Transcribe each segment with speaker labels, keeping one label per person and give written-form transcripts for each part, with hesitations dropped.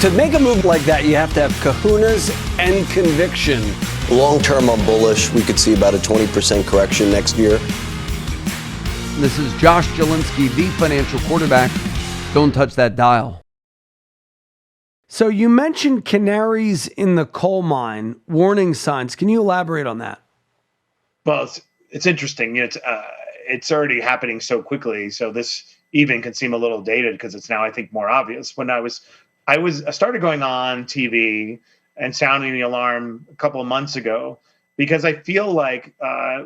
Speaker 1: To make a move like that, you have to have kahunas and conviction.
Speaker 2: Long term, I'm bullish. We could see about a 20% correction next year.
Speaker 3: This is Josh Jelinski, the financial quarterback. Don't touch that dial.
Speaker 1: So you mentioned canaries in the coal mine, warning signs. Can you elaborate on that?
Speaker 4: Well, it's interesting. It's already happening so quickly. So this even can seem a little dated because it's now, I think, more obvious. When I started going on TV and sounding the alarm a couple of months ago because I feel like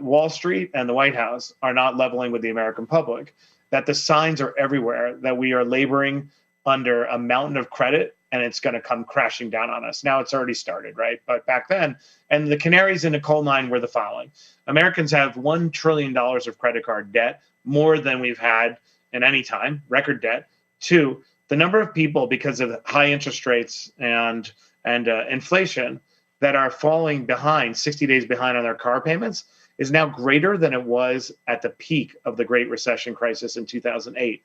Speaker 4: Wall Street and the White House are not leveling with the American public, that the signs are everywhere, that we are laboring under a mountain of credit and it's going to come crashing down on us. Now it's already started, right? But back then, and the canaries in the coal mine were the following. Americans have $1 trillion of credit card debt, more than we've had in any time, record debt. Two, the number of people, because of high interest rates and inflation, that are falling behind, 60 days behind on their car payments, is now greater than it was at the peak of the Great Recession crisis in 2008,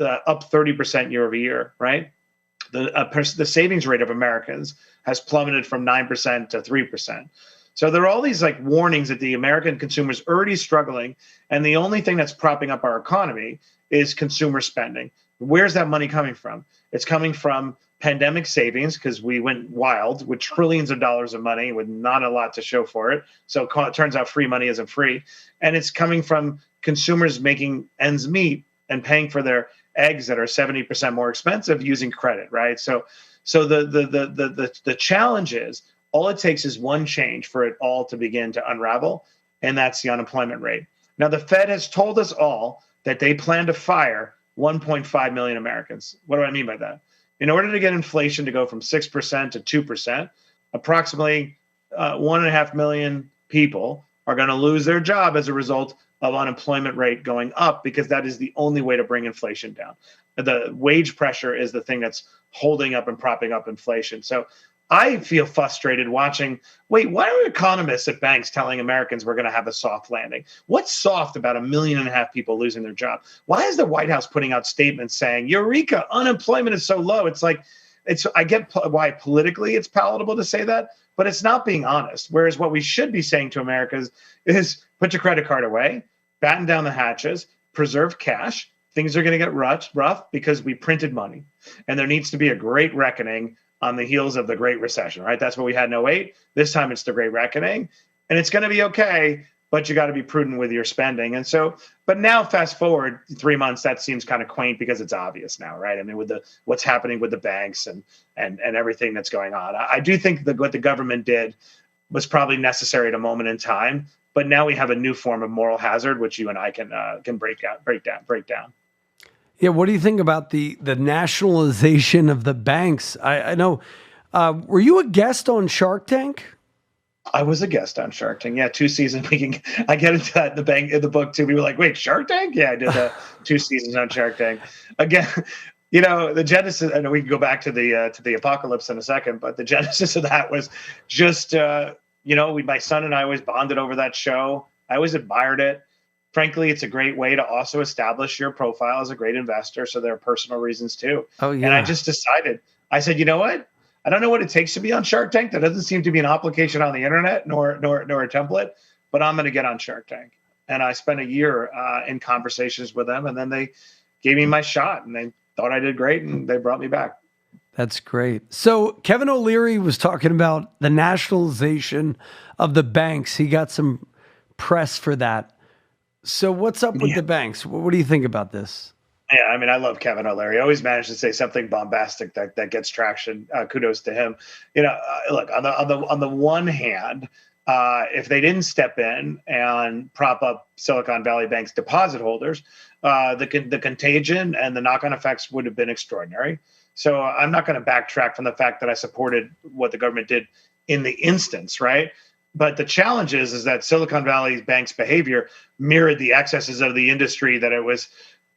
Speaker 4: up 30% year over year, right? The savings rate of Americans has plummeted from 9% to 3%. So there are all these like warnings that the American consumer is already struggling, and the only thing that's propping up our economy is consumer spending. Where's that money coming from? It's coming from pandemic savings because we went wild with trillions of dollars of money with not a lot to show for it. So it turns out free money isn't free. And it's coming from consumers making ends meet and paying for their eggs that are 70% more expensive using credit, right? So the challenge is all it takes is one change for it all to begin to unravel, and that's the unemployment rate. Now, the Fed has told us all that they plan to fire 1.5 million Americans. What do I mean by that? In order to get inflation to go from 6% to 2%, approximately 1.5 million people are going to lose their job as a result of unemployment rate going up, because that is the only way to bring inflation down. The wage pressure is the thing that's holding up and propping up inflation. So I feel frustrated watching, wait, why are economists at banks telling Americans we're going to have a soft landing? What's soft about 1.5 million people losing their job? Why is the White House putting out statements saying, Eureka, unemployment is so low? It's like, I get why politically it's palatable to say that, but it's not being honest. Whereas what we should be saying to Americans is put your credit card away, batten down the hatches, preserve cash. Things are going to get rough because we printed money. And there needs to be a great reckoning on the heels of the Great Recession, right? That's what we had in 08. This time it's the Great Reckoning. And it's going to be okay, but you got to be prudent with your spending. And so, but now fast forward 3 months, that seems kind of quaint because it's obvious now, right? I mean, with what's happening with the banks and everything that's going on. I do think that what the government did was probably necessary at a moment in time, but now we have a new form of moral hazard, which you and I can break down.
Speaker 1: Yeah, what do you think about the nationalization of the banks? I know, were you a guest on Shark Tank?
Speaker 4: I was a guest on Shark Tank. Yeah, 2 seasons. I get into that in the book too. We were like, wait, Shark Tank? Yeah, I did 2 seasons on Shark Tank. Again, the genesis. I know we can go back to the apocalypse in a second, but the genesis of that was just my son and I always bonded over that show. I always admired it. Frankly, it's a great way to also establish your profile as a great investor. So there are personal reasons too.
Speaker 1: Oh, yeah.
Speaker 4: And I just decided, I said, you know what? I don't know what it takes to be on Shark Tank. There doesn't seem to be an application on the internet nor a template, but I'm going to get on Shark Tank. And I spent a year in conversations with them, and then they gave me my shot, and they thought I did great, and they brought me back.
Speaker 1: That's great. So Kevin O'Leary was talking about the nationalization of the banks. He got some press for that. So what's up with the banks? What do you think about this?
Speaker 4: Yeah, I mean, I love Kevin O'Leary. He always managed to say something bombastic that gets traction. Kudos to him. Look, on the one hand, if they didn't step in and prop up Silicon Valley Bank's deposit holders, the contagion and the knock-on effects would have been extraordinary. So I'm not going to backtrack from the fact that I supported what the government did in the instance, right? But the challenge is that Silicon Valley Bank's behavior mirrored the excesses of the industry that it was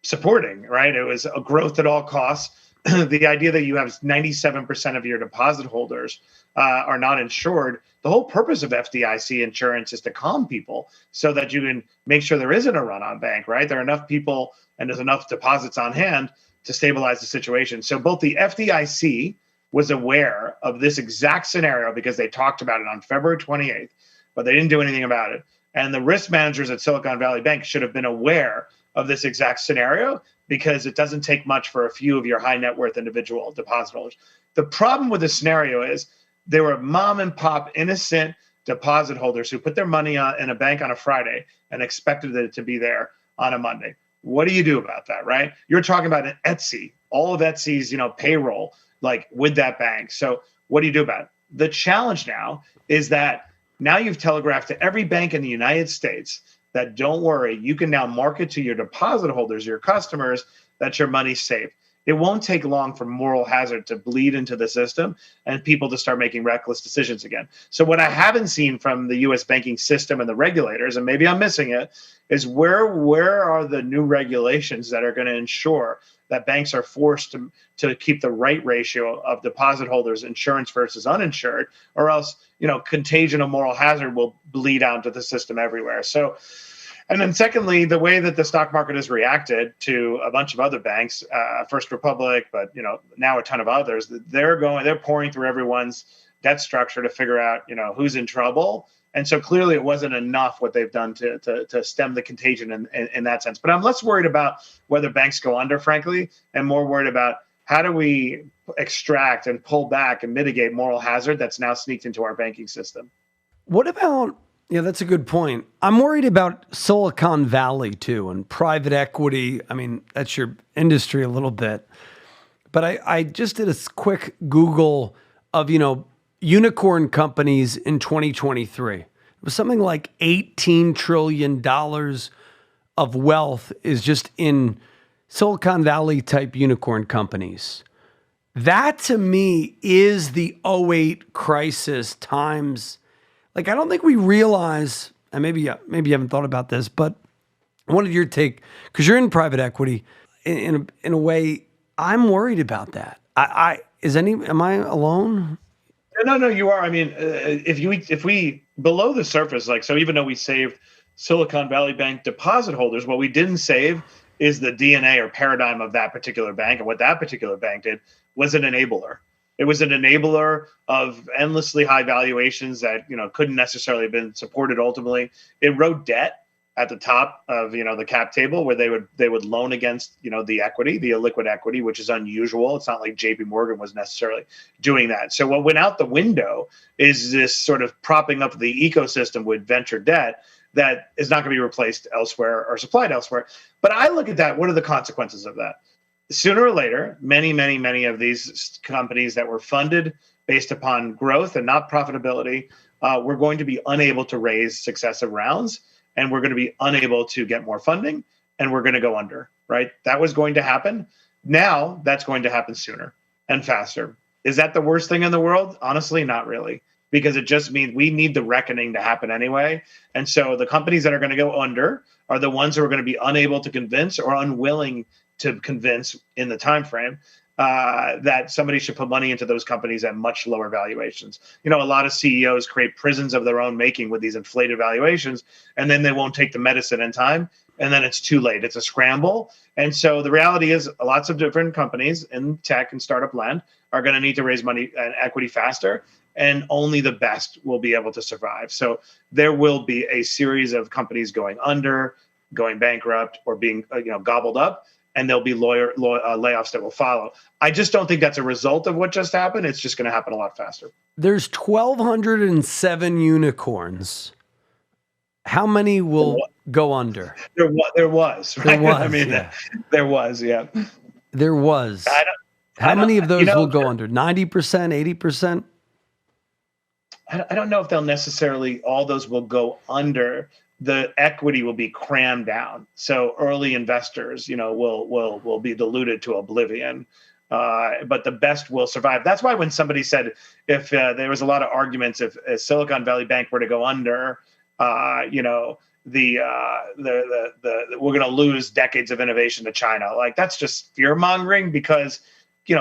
Speaker 4: supporting, right? It was a growth at all costs. The idea that you have 97% of your deposit holders are not insured. The whole purpose of FDIC insurance is to calm people so that you can make sure there isn't a run on bank, right? There are enough people and there's enough deposits on hand to stabilize the situation. So both the FDIC was aware of this exact scenario because they talked about it on February 28th, but they didn't do anything about it. And the risk managers at Silicon Valley Bank should have been aware of this exact scenario because it doesn't take much for a few of your high net worth individual deposit holders. The problem with this scenario is there were mom and pop innocent deposit holders who put their money in a bank on a Friday and expected it to be there on a Monday. What do you do about that, right? You're talking about an Etsy, all of Etsy's, payroll, like with that bank. So what do you do about it? The challenge now is that now you've telegraphed to every bank in the United States that don't worry, you can now market to your deposit holders, your customers, that your money's safe. It won't take long for moral hazard to bleed into the system and people to start making reckless decisions again. So what I haven't seen from the U.S. banking system and the regulators, and maybe I'm missing it, is where are the new regulations that are going to ensure that banks are forced to keep the right ratio of deposit holders, insurance versus uninsured, or else, contagion of moral hazard will bleed out into the system everywhere. So, and then secondly, the way that the stock market has reacted to a bunch of other banks, First Republic, but now a ton of others, they're pouring through everyone's debt structure to figure out who's in trouble. And so clearly it wasn't enough what they've done to stem the contagion in that sense. But I'm less worried about whether banks go under, frankly, and more worried about how do we extract and pull back and mitigate moral hazard that's now sneaked into our banking system.
Speaker 1: What about, that's a good point. I'm worried about Silicon Valley too and private equity. I mean, that's your industry a little bit. But I just did a quick Google of, unicorn companies in 2023. It was something like $18 trillion of wealth is just in Silicon Valley type unicorn companies. That to me is the '08 crisis times. Like, I don't think we realize, and maybe you haven't thought about this, but I wanted your take, because you're in private equity. In a way, I'm worried about that. Am I alone?
Speaker 4: No, you are. I mean, if we below the surface, so even though we saved Silicon Valley Bank deposit holders, what we didn't save is the DNA or paradigm of that particular bank. And what that particular bank did was an enabler. It was an enabler of endlessly high valuations that couldn't necessarily have been supported ultimately. It wrote debt at the top of the cap table where they would loan against the equity, the illiquid equity, which is unusual. It's not like JP Morgan was necessarily doing that. So what went out the window is this sort of propping up the ecosystem with venture debt that is not going to be replaced elsewhere or supplied elsewhere. But I look at that. What are the consequences of that? Sooner or later, many of these companies that were funded based upon growth and not profitability were going to be unable to raise successive rounds. And we're going to be unable to get more funding, and we're going to go under, right? That was going to happen. Now that's going to happen sooner and faster. Is that the worst thing in the world? Honestly, not really, because it just means we need the reckoning to happen anyway. And so the companies that are going to go under are the ones who are going to be unable to convince or unwilling to convince in the time frame that somebody should put money into those companies at much lower valuations. A lot of CEOs create prisons of their own making with these inflated valuations, and then they won't take the medicine in time, and then it's too late. It's a scramble. And so the reality is lots of different companies in tech and startup land are going to need to raise money and equity faster, and only the best will be able to survive. So there will be a series of companies going under, going bankrupt, or being gobbled up. And there'll be layoffs that will follow. I just don't think that's a result of what just happened. It's just going to happen a lot faster.
Speaker 1: There's 1,207 unicorns. How many will go under?
Speaker 4: There was, right?
Speaker 1: There was,
Speaker 4: I mean,
Speaker 1: yeah.
Speaker 4: There was, yeah.
Speaker 1: There was. How many of those will go under? 90%, 80%?
Speaker 4: I don't know if they'll necessarily, all those will go under. The equity will be crammed down. So early investors, will be diluted to oblivion. But the best will survive. That's why when somebody said, if there was a lot of arguments, if Silicon Valley Bank were to go under, we're going to lose decades of innovation to China. Like, that's just fear mongering, because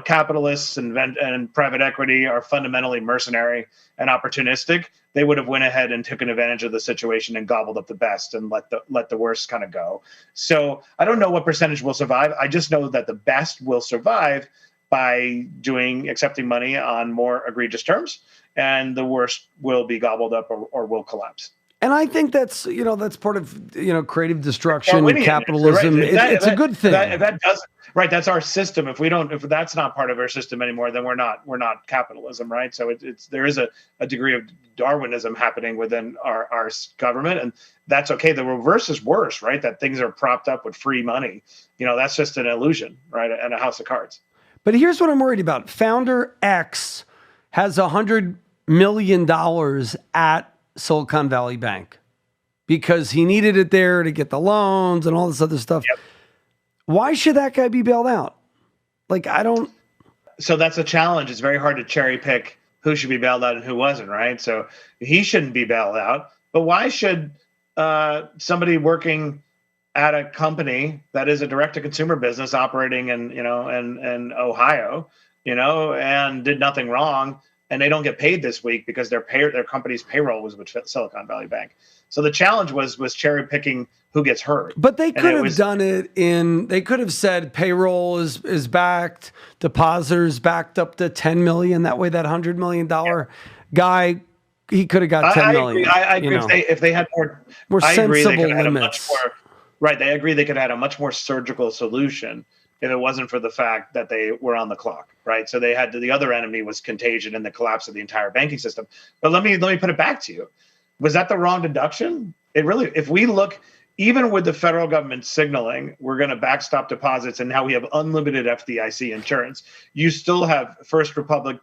Speaker 4: capitalists and private equity are fundamentally mercenary and opportunistic. They would have went ahead and taken advantage of the situation and gobbled up the best and let the worst kind of go. So I don't know what percentage will survive. I just know that the best will survive, by accepting money on more egregious terms, and the worst will be gobbled up or will collapse.
Speaker 1: And I think that's part of creative destruction,
Speaker 4: Darwinian,
Speaker 1: capitalism.
Speaker 4: right.
Speaker 1: It's a good thing.
Speaker 4: If that doesn't, right, that's our system. If that's not part of our system anymore, then we're not capitalism, right? So there is a degree of Darwinism happening within our government, and that's okay. The reverse is worse, right? That things are propped up with free money. That's just an illusion, right? And a house of cards.
Speaker 1: But here's what I'm worried about. Founder X has $100 million at Silicon Valley Bank because he needed it there to get the loans and all this other stuff.
Speaker 4: Yep.
Speaker 1: Why should that guy be bailed out?
Speaker 4: So that's a challenge. It's very hard to cherry pick who should be bailed out and who wasn't, right? So he shouldn't be bailed out. But why should somebody working at a company that is a direct-to-consumer business operating in Ohio, and did nothing wrong, and they don't get paid this week because their company's payroll was with Silicon Valley Bank. So the challenge was cherry picking who gets hurt.
Speaker 1: But they could have done it they could have said payroll is backed, depositors backed up to 10 million. That way that $100 million guy, he could have got 10 million.
Speaker 4: I agree. If they had more
Speaker 1: sensible limits.
Speaker 4: Right. They agree they could have had a much more surgical solution if it wasn't for the fact that they were on the clock, right? So the other enemy was contagion and the collapse of the entire banking system. But let me put it back to you. Was that the wrong deduction? If we look, even with the federal government signaling, we're going to backstop deposits, and now we have unlimited FDIC insurance, you still have First Republic,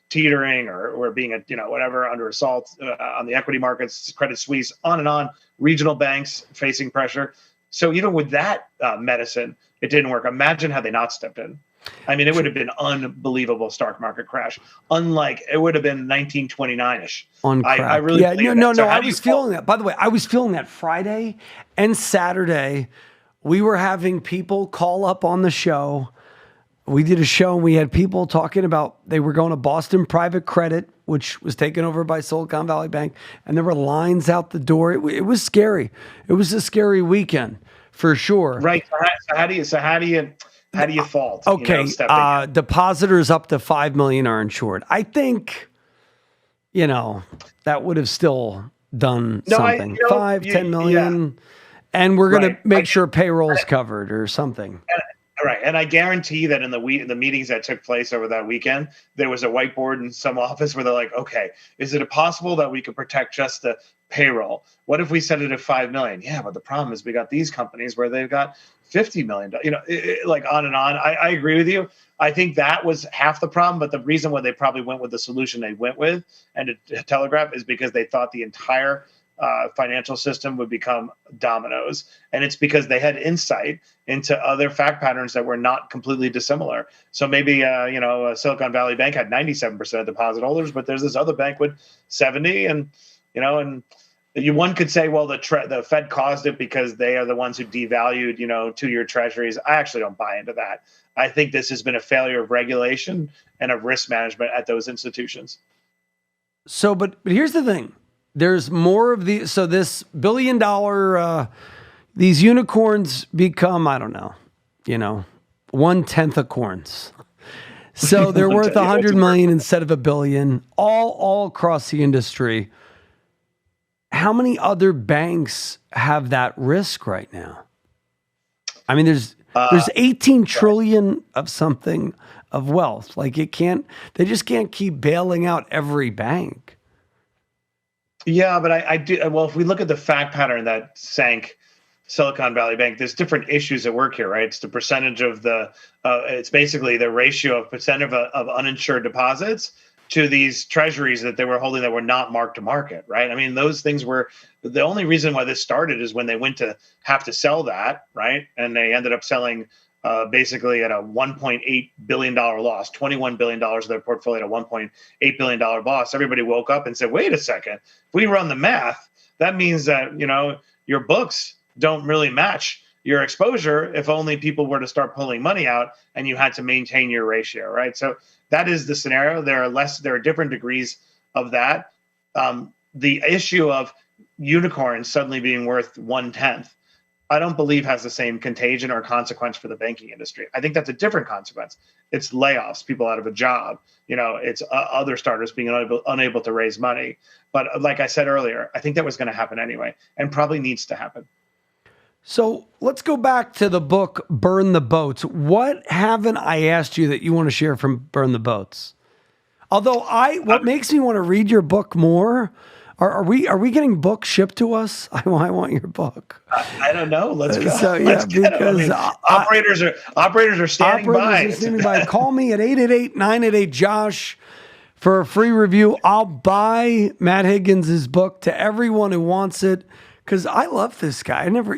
Speaker 4: teetering or being whatever under assault on the equity markets, Credit Suisse, on and on, regional banks facing pressure. So even with that medicine, it didn't work. Imagine had they not stepped in. I mean, it would have been unbelievable stock market crash. Unlike it would have been 1929-ish. I really
Speaker 1: no. I was feeling that. By the way, I was feeling that Friday and Saturday. We were having people call up on the show. We did a show and we had people talking about they were going to Boston Private Credit, which was taken over by Silicon Valley Bank, and there were lines out the door. It was scary. It was a scary weekend for sure.
Speaker 4: Right. So how do you fault?
Speaker 1: Okay. Depositors up to 5 million are insured. I think, that would have still done something. 10 million. Yeah. And we're going to make sure payroll's covered or something.
Speaker 4: Right. And I guarantee that in the meetings that took place over that weekend, there was a whiteboard in some office where they're like, okay, is it possible that we could protect just the payroll? What if we set it at 5 million? Yeah, but the problem is we got these companies where they've got $50 million, like on and on. I agree with you. I think that was half the problem, but the reason why they probably went with the solution they went with and to telegraph is because they thought the entire financial system would become dominoes. And it's because they had insight into other fact patterns that were not completely dissimilar. So maybe, Silicon Valley Bank had 97% of deposit holders, but there's this other bank with 70 and one could say, well, the Fed caused it because they are the ones who devalued, 2-year treasuries. I actually don't buy into that. I think this has been a failure of regulation and of risk management at those institutions.
Speaker 1: So, but here's the thing. There's more of these. So this $1 billion, these unicorns become, I don't know, 1/10 of corns. So they're worth 100 million instead of $1 billion, all across the industry. How many other banks have that risk right now? I mean, there's 18 trillion of something of wealth. Like they just can't keep bailing out every bank.
Speaker 4: Yeah, but I do. Well, if we look at the fact pattern that sank Silicon Valley Bank, there's different issues at work here, right? It's the percentage of it's basically the ratio of percent of uninsured deposits to these treasuries that they were holding that were not marked to market, right? I mean, those things were the only reason why this started is when they went to have to sell that, right? And they ended up selling basically at a $1.8 billion loss, $21 billion of their portfolio at a $1.8 billion loss. Everybody woke up and said, wait a second, if we run the math, that means that, your books don't really match your exposure if only people were to start pulling money out and you had to maintain your ratio, right? So that is the scenario. There are different degrees of that. The issue of unicorns suddenly being worth 1/10. I don't believe has the same contagion or consequence for the banking industry. I think that's a different consequence. It's layoffs, people out of a job. It's other startups being unable to raise money. But like I said earlier, I think that was going to happen anyway, and probably needs to happen.
Speaker 1: So let's go back to the book, Burn the Boats. What haven't I asked you that you want to share from Burn the Boats? Although what makes me want to read your book more, are we getting books shipped to us? I want your book.
Speaker 4: I don't know. Let's go.
Speaker 1: So
Speaker 4: Let's get
Speaker 1: because
Speaker 4: it. Operators are standing by.
Speaker 1: Call me at 888-988-JOSH for a free review. I'll buy Matt Higgins' book to everyone who wants it because I love this guy. I never,